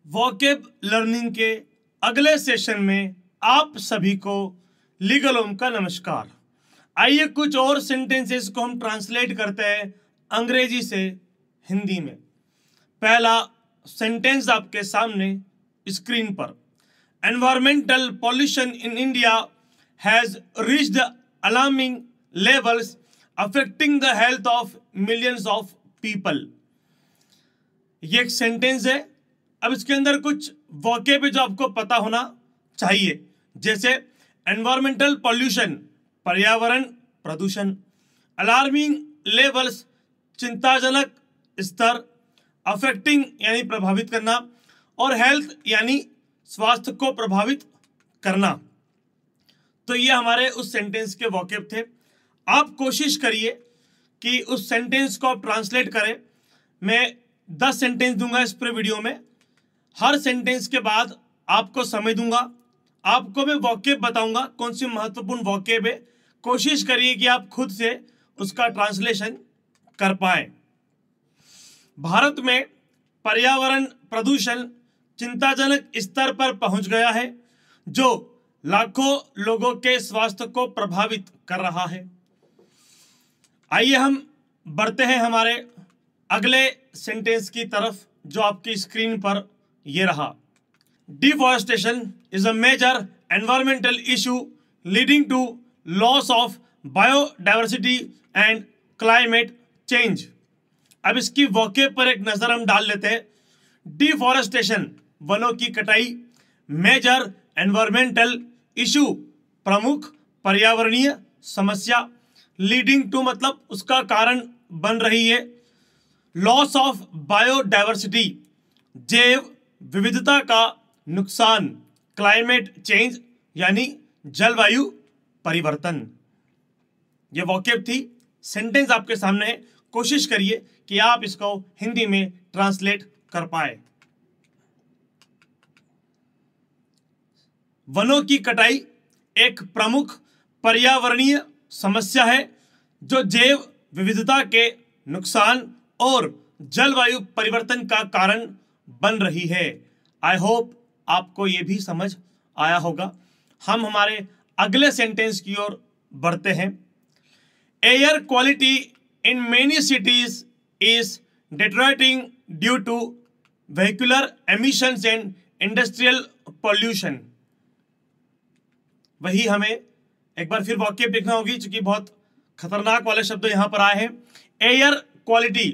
Vocab learning के अगले session में आप सभी को लीगल ओम का नमस्कार। आइए कुछ और सेंटेंसेस को हम ट्रांसलेट करते हैं अंग्रेजी से हिंदी में। पहला सेंटेंस आपके सामने स्क्रीन पर। Environmental pollution in India has reached alarming levels affecting the health of millions of people. ये एक सेंटेंस है। अब इसके अंदर कुछ वोकेब जो आपको पता होना चाहिए, जैसे एनवायरमेंटल पॉल्यूशन पर्यावरण प्रदूषण, अलार्मिंग लेवल्स चिंताजनक स्तर, अफेक्टिंग यानी प्रभावित करना, और हेल्थ यानी स्वास्थ्य को प्रभावित करना। तो ये हमारे उस सेंटेंस के वोकेब थे। आप कोशिश करिए कि उस सेंटेंस को आप ट्रांसलेट करें। मैं 10 सेंटेंस दूंगा इस पूरे वीडियो में। हर सेंटेंस के बाद आपको समय दूंगा, आपको मैं वोकेब बताऊंगा कौन सी महत्वपूर्ण वोकेब है। कोशिश करिए कि आप खुद से उसका ट्रांसलेशन कर पाए। भारत में पर्यावरण प्रदूषण चिंताजनक स्तर पर पहुंच गया है, जो लाखों लोगों के स्वास्थ्य को प्रभावित कर रहा है। आइए हम बढ़ते हैं हमारे अगले सेंटेंस की तरफ, जो आपकी स्क्रीन पर ये रहा। Deforestation is a major environmental issue leading to loss of biodiversity and climate change. अब इसकी वोकेब पर एक नजर हम डाल लेते हैं। डिफॉरेस्टेशन वनों की कटाई, मेजर एनवायरमेंटल इशू प्रमुख पर्यावरणीय समस्या, लीडिंग टू मतलब उसका कारण बन रही है, लॉस ऑफ बायोडाइवर्सिटी जैव विविधता का नुकसान, क्लाइमेट चेंज यानी जलवायु परिवर्तन। ये वोकेब थी। सेंटेंस आपके सामने है। कोशिश करिए कि आप इसको हिंदी में ट्रांसलेट कर पाए। वनों की कटाई एक प्रमुख पर्यावरणीय समस्या है जो जैव विविधता के नुकसान और जलवायु परिवर्तन का कारण बन रही है। आई होप आपको यह भी समझ आया होगा। हम हमारे अगले सेंटेंस की ओर बढ़ते हैं। Air quality in many cities is deteriorating due to vehicular emissions and industrial pollution. वही हमें एक बार फिर वोकेब देखना होगी, क्योंकि बहुत खतरनाक वाले शब्द यहां पर आए हैं। एयर क्वालिटी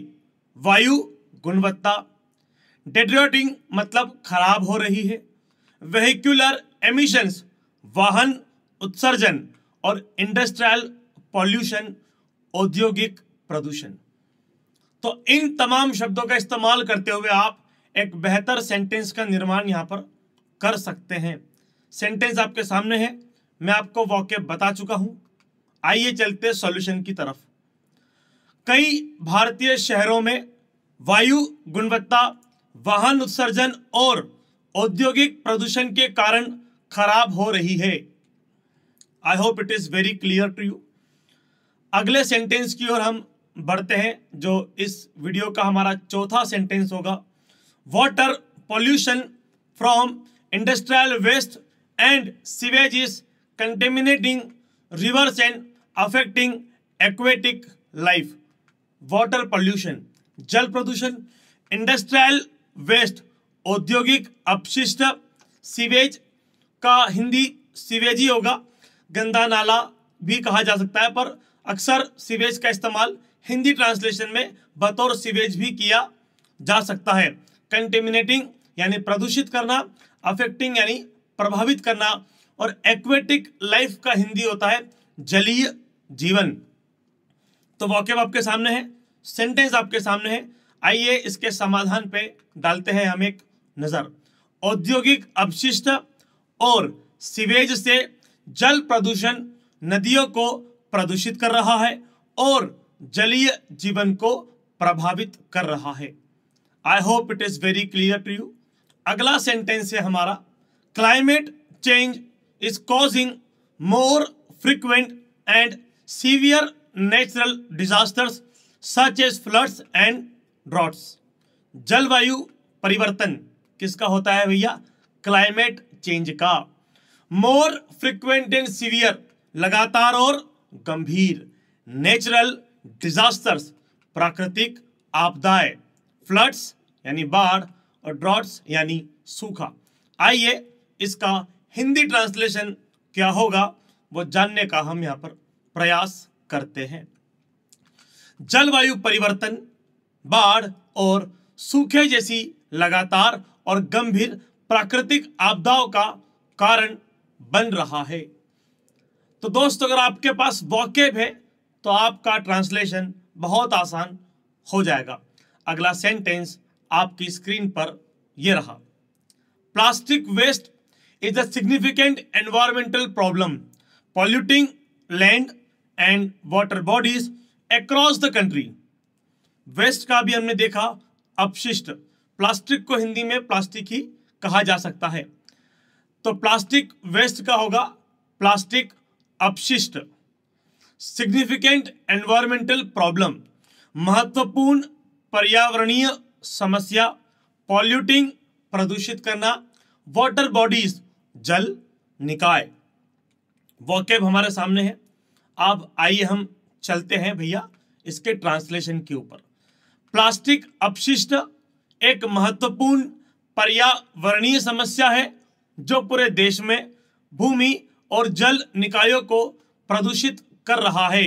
वायु गुणवत्ता, डिटेरियोरेटिंग मतलब खराब हो रही है, व्हीकुलर एमिशंस वाहन उत्सर्जन, और इंडस्ट्रियल पॉल्यूशन औद्योगिक प्रदूषण। तो इन तमाम शब्दों का इस्तेमाल करते हुए आप एक बेहतर सेंटेंस का निर्माण यहां पर कर सकते हैं। सेंटेंस आपके सामने है, मैं आपको वोकेब बता चुका हूं। आइए चलते सॉल्यूशन की तरफ। कई भारतीय शहरों में वायु गुणवत्ता, वाहन उत्सर्जन और औद्योगिक प्रदूषण के कारण खराब हो रही है। I hope it is very clear to you. अगले सेंटेंस की ओर हम बढ़ते हैं, जो इस वीडियो का हमारा चौथा सेंटेंस होगा। Water pollution from industrial waste and sewage is contaminating rivers and affecting aquatic life. Water pollution जल प्रदूषण, इंडस्ट्रियल वेस्ट औद्योगिक अपशिष्ट, सीवेज का हिंदी सीवेज ही होगा, गंदा नाला भी कहा जा सकता है, पर अक्सर सीवेज का इस्तेमाल हिंदी ट्रांसलेशन में बतौर सीवेज भी किया जा सकता है। कंटेमिनेटिंग यानी प्रदूषित करना, अफेक्टिंग यानी प्रभावित करना, और एक्वेटिक लाइफ का हिंदी होता है जलीय जीवन। तो वोकेब आपके सामने है, सेंटेंस आपके सामने है। आइए इसके समाधान पे डालते हैं हम एक नजर। औद्योगिक अपशिष्ट और सीवेज से जल प्रदूषण नदियों को प्रदूषित कर रहा है और जलीय जीवन को प्रभावित कर रहा है। I hope it is very clear to you. अगला सेंटेंस है हमारा। Climate change is causing more frequent and severe natural disasters such as floods and droughts. जलवायु परिवर्तन किसका होता है भैया? क्लाइमेट चेंज का। मोर फ्रिक्वेंट एंड सीवियर, लगातार और गंभीर। नेचुरल डिजास्टर्स, प्राकृतिक आपदाएं। फ्लड्स यानी बाढ़ और ड्रॉट्स यानी सूखा। आइए इसका हिंदी ट्रांसलेशन क्या होगा वो जानने का हम यहाँ पर प्रयास करते हैं। जलवायु परिवर्तन, बाढ़ और सूखे जैसी लगातार और गंभीर प्राकृतिक आपदाओं का कारण बन रहा है। तो दोस्तों, अगर आपके पास वोकैब है तो आपका ट्रांसलेशन बहुत आसान हो जाएगा। अगला सेंटेंस आपकी स्क्रीन पर यह रहा। Plastic waste is a significant environmental problem polluting land and water bodies across the country. Waste का भी हमने देखा अपशिष्ट। प्लास्टिक को हिंदी में प्लास्टिक ही कहा जा सकता है, तो प्लास्टिक वेस्ट का होगा प्लास्टिक अपशिष्ट। सिग्निफिकेंट एनवायरमेंटल प्रॉब्लम, महत्वपूर्ण पर्यावरणीय समस्या। पॉल्यूटिंग, प्रदूषित करना। वाटर बॉडीज, जल निकाय। वोकैब हमारे सामने है। अब आइए हम चलते हैं भैया इसके ट्रांसलेशन के ऊपर। प्लास्टिक अपशिष्ट एक महत्वपूर्ण पर्यावरणीय समस्या है जो पूरे देश में भूमि और जल निकायों को प्रदूषित कर रहा है।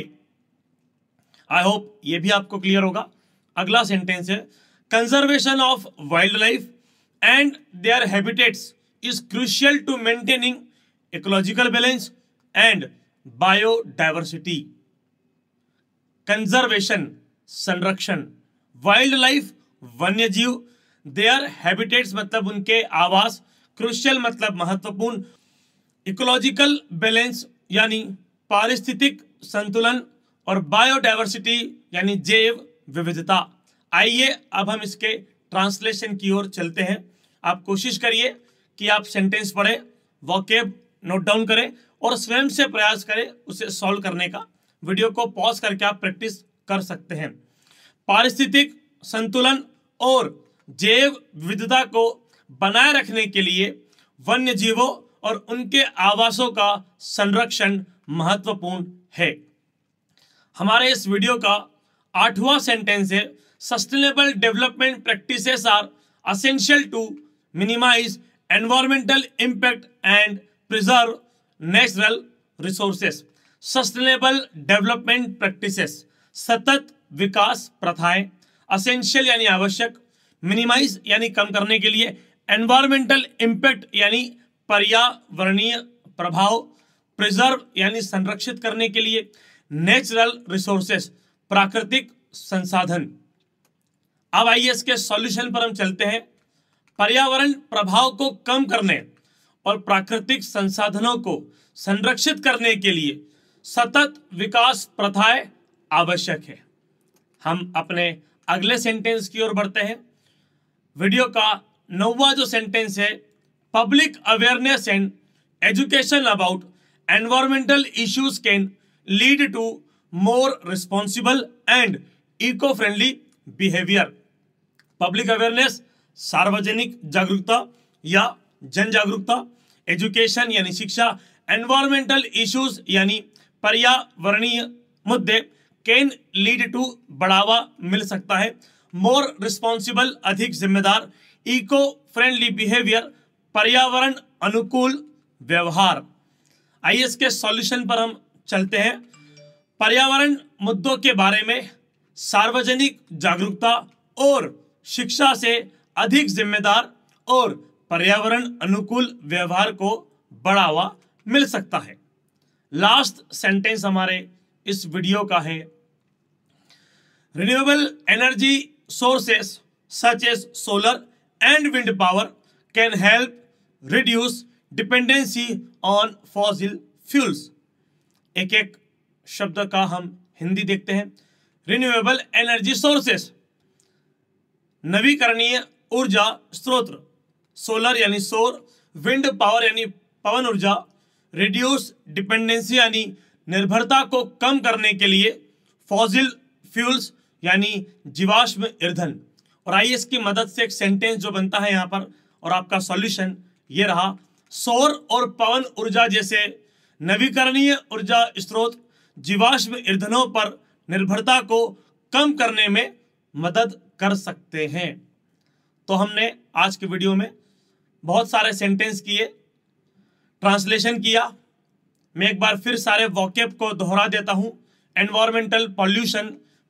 आई होप ये भी आपको क्लियर होगा। अगला सेंटेंस है, conservation of wildlife and their habitats is crucial to maintaining ecological balance and biodiversity. Conservation, संरक्षण। वाइल्ड लाइफ, वन्य जीव। देयर हैबिटेट्स मतलब उनके आवास। क्रूशियल मतलब महत्वपूर्ण। इकोलॉजिकल बैलेंस यानी पारिस्थितिक संतुलन। और बायोडाइवर्सिटी यानी जैव विविधता। आइए अब हम इसके ट्रांसलेशन की ओर चलते हैं। आप कोशिश करिए कि आप सेंटेंस पढ़ें, वोकैब नोट डाउन करें और स्वयं से प्रयास करें उसे सॉल्व करने का। वीडियो को पॉज करके आप प्रैक्टिस कर सकते हैं। पारिस्थितिक संतुलन और जैव विविधता को बनाए रखने के लिए वन्य जीवों और उनके आवासों का संरक्षण महत्वपूर्ण है। हमारे इस वीडियो का 8वां सेंटेंस है, sustainable development practices are essential to minimise environmental impact and preserve natural resources. Sustainable development practices, सतत विकास प्रथाएं। असेंशियल यानी आवश्यक। मिनिमाइज यानी कम करने के लिए। एनवायरमेंटल इम्पैक्ट यानी पर्यावरणीय प्रभाव। प्रिजर्व यानी संरक्षित करने के लिए। नेचुरल रिसोर्सेस, प्राकृतिक संसाधन। अब आइए इसके सॉल्यूशन पर हम चलते हैं। पर्यावरण प्रभाव को कम करने और प्राकृतिक संसाधनों को संरक्षित करने के लिए सतत विकास प्रथाएं आवश्यक है। हम अपने अगले सेंटेंस की ओर बढ़ते हैं। वीडियो का 9वां जो सेंटेंस है, public awareness and education about environmental issues can lead to more responsible and eco friendly behaviour. Public awareness, सार्वजनिक जागरूकता या जन जागरूकता। एजुकेशन यानी शिक्षा। एनवायरमेंटल इश्यूज यानी पर्यावरणीय मुद्दे। कैन लीड टू, बढ़ावा मिल सकता है। मोर रिस्पॉन्सिबल, अधिक जिम्मेदार। इको फ्रेंडली बिहेवियर, पर्यावरण अनुकूल व्यवहार। आइए इसके सॉल्यूशन पर हम चलते हैं। पर्यावरण मुद्दों के बारे में सार्वजनिक जागरूकता और शिक्षा से अधिक जिम्मेदार और पर्यावरण अनुकूल व्यवहार को बढ़ावा मिल सकता है। लास्ट सेंटेंस हमारे इस वीडियो का है, renewable energy sources such as solar and wind power can help reduce dependency on fossil fuels. एक एक शब्द का हम हिंदी देखते हैं। रिन्यूएबल एनर्जी सोर्सेस, नवीकरणीय ऊर्जा स्रोत। सोलर यानी सौर। विंड पावर यानी पवन ऊर्जा। रिड्यूस डिपेंडेंसी यानी निर्भरता को कम करने के लिए। फॉसिल फ्यूल्स यानी जीवाश्म ईंधन। और आइए इसकी मदद से एक सेंटेंस जो बनता है यहाँ पर और आपका सॉल्यूशन ये रहा। सौर और पवन ऊर्जा जैसे नवीकरणीय ऊर्जा स्रोत जीवाश्म ईंधनों पर निर्भरता को कम करने में मदद कर सकते हैं। तो हमने आज के वीडियो में बहुत सारे सेंटेंस किए, ट्रांसलेशन किया। मैं एक बार फिर सारे वोकैब को दोहरा देता हूं। एनवायरमेंटल पॉल्यूशन,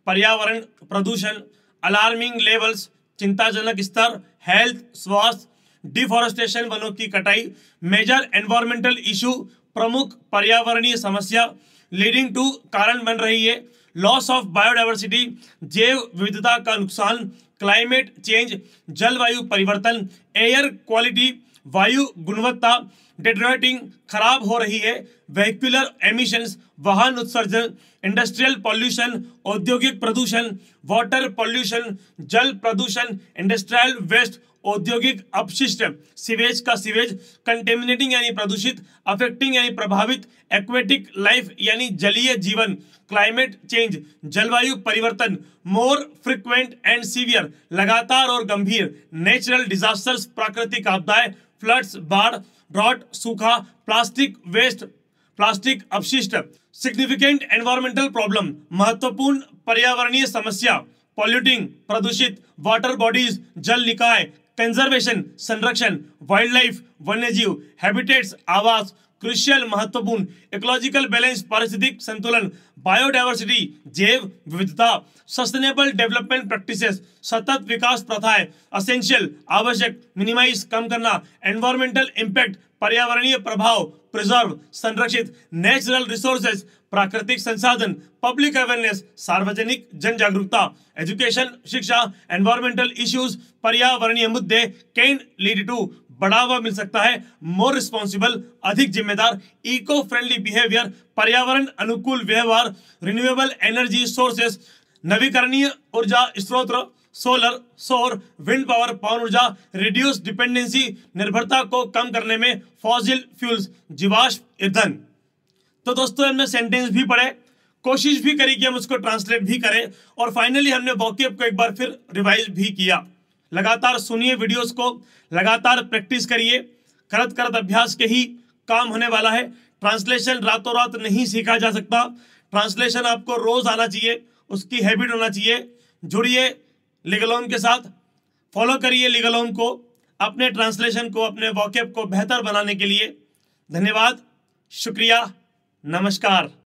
पर्यावरण प्रदूषण, अलार्मिंग लेवल्स, चिंताजनक स्तर, हेल्थ स्वास्थ्य, डिफॉरेस्टेशन वनों की कटाई, मेजर एनवायरमेंटल इशू प्रमुख पर्यावरणीय समस्या, लीडिंग टू कारण बन रही है, लॉस ऑफ बायोडाइवर्सिटी जैव विविधता का नुकसान, क्लाइमेट चेंज जलवायु परिवर्तन, एयर क्वालिटी वायु गुणवत्ता डिटेरियोरेटिंग खराब हो रही है, वेहिकुलर एमिशंस वाहन उत्सर्जन, इंडस्ट्रियल पॉल्यूशन औद्योगिक प्रदूषण, वाटर पॉल्यूशन जल प्रदूषण, इंडस्ट्रियल वेस्ट औद्योगिक अपशिष्ट, सीवेज का सीवेज, कंटेमिनेटिंग यानी प्रदूषित, अफेक्टिंग यानी प्रभावित, एक्वेटिक लाइफ यानी जलीय जीवन, क्लाइमेट चेंज जलवायु परिवर्तन, मोर फ्रिक्वेंट एंड सीवियर लगातार और गंभीर, नेचुरल डिजास्टर्स प्राकृतिक आपदाएं, फ्लड्स बाढ़, ड्रॉट सूखा, प्लास्टिक वेस्ट प्लास्टिक अपशिष्ट, सिग्निफिकेंट एनवायरमेंटल प्रॉब्लम महत्वपूर्ण पर्यावरणीय समस्या, पॉल्यूटिंग प्रदूषित, वाटर बॉडीज जल निकाय, कंजर्वेशन संरक्षण, वाइल्ड लाइफ वन्यजीव, हैबिटेट्स आवास, क्रुशियल महत्वपूर्ण, इकोलॉजिकल बैलेंस पारिस्थितिक संतुलन, बायोडाइवर्सिटी जैव विविधता, सस्टेनेबल डेवलपमेंट प्रैक्टिसेस सतत विकास प्रथाएं, असेंशियल आवश्यक, मिनिमाइज कम करना, एनवायरमेंटल इंपैक्ट पर्यावरणीय प्रभाव, प्रिजर्व संरक्षित, नेचुरल रिसोर्सेज प्राकृतिक संसाधन, पब्लिक अवेयरनेस सार्वजनिक जन जागरूकता, एजुकेशन शिक्षा, एनवायरमेंटल इश्यूज पर्यावरणीय मुद्दे कैन लीड टू बढ़ावा मिल सकता है, मोर रिस्पॉन्सिबल अधिक जिम्मेदार, इको फ्रेंडली बिहेवियर पर्यावरण अनुकूल व्यवहार, रिन्यूएबल एनर्जी सोर्सेस नवीकरणीय ऊर्जा स्रोत सोलर सौर विंड पावर पवन ऊर्जा, रिड्यूस डिपेंडेंसी निर्भरता को कम करने में, फॉसिल फ्यूल्स जीवाश्म ईंधन। तो दोस्तों हमने सेंटेंस भी पढ़े, कोशिश भी करी कि हम उसको ट्रांसलेट भी करें और फाइनली हमने वोकैब को एक बार फिर रिवाइज भी किया। लगातार सुनिए वीडियोस को, लगातार प्रैक्टिस करिए, करत करत अभ्यास के ही काम होने वाला है। ट्रांसलेशन रातों रात नहीं सीखा जा सकता, ट्रांसलेशन आपको रोज आना चाहिए, उसकी हैबिट होना चाहिए। जुड़िए लीगल के साथ, फॉलो करिए लीगल को, अपने ट्रांसलेशन को अपने वोकैब को बेहतर बनाने के लिए। धन्यवाद, शुक्रिया, नमस्कार।